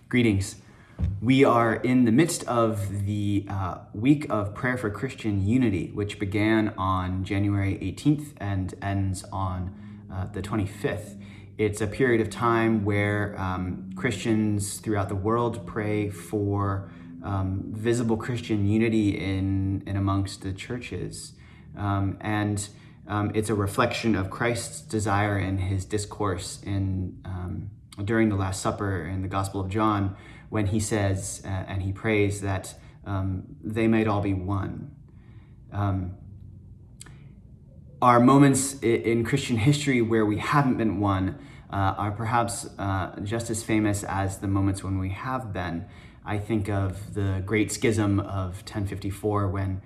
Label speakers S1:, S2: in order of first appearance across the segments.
S1: Greetings. We are in the midst of the week of Prayer for Christian Unity, which began on January 18th and ends on the 25th. It's a period of time where Christians throughout the world pray for visible Christian unity in amongst the churches. It's a reflection of Christ's desire in his discourse during the Last Supper in the Gospel of John, when he says and he prays that they might all be one. Our moments in Christian history where we haven't been one are perhaps just as famous as the moments when we have been. I think of the Great Schism of 1054 when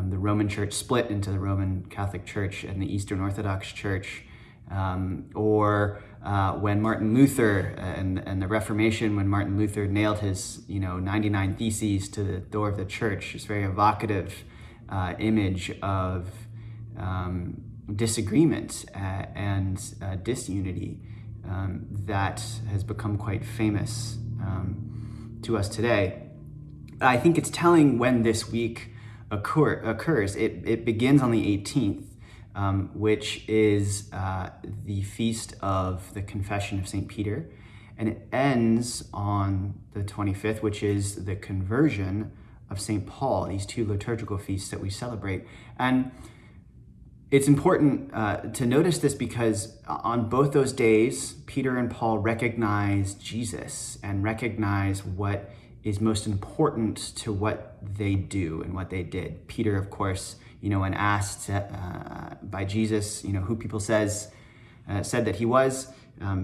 S1: the Roman Church split into the Roman Catholic Church and the Eastern Orthodox Church, or when Martin Luther and the Reformation, when Martin Luther nailed his 99 Theses to the door of the church. This very evocative image of disagreement and disunity that has become quite famous to us today. I think it's telling when this week occurs. It begins on the 18th, which is the feast of the Confession of St. Peter, and it ends on the 25th, which is the conversion of St. Paul, these two liturgical feasts that we celebrate. And it's important to notice this because on both those days, Peter and Paul recognize Jesus and recognize what is most important to what they do and what they did. Peter, of course, when asked by Jesus, who people said that he was,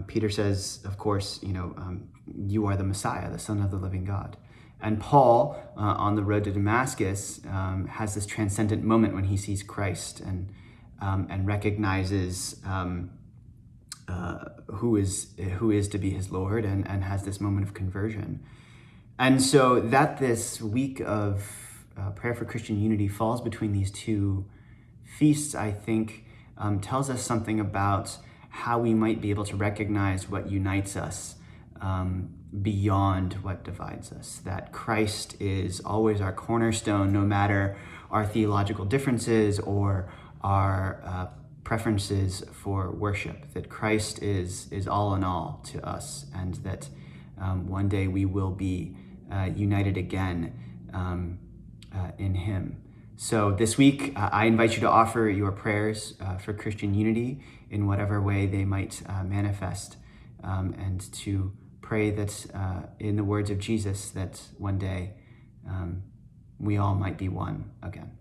S1: Peter says, of course, you are the Messiah, the Son of the living God. And Paul, on the road to Damascus, has this transcendent moment when he sees Christ and recognizes who is to be his Lord and has this moment of conversion. And so that this week of Prayer for Christian Unity falls between these two feasts, I think, tells us something about how we might be able to recognize what unites us beyond what divides us. That Christ is always our cornerstone, no matter our theological differences or our preferences for worship. That Christ is all in all to us, and that one day we will be united again in him. So this week, I invite you to offer your prayers for Christian unity in whatever way they might manifest, and to pray that in the words of Jesus, that one day we all might be one again.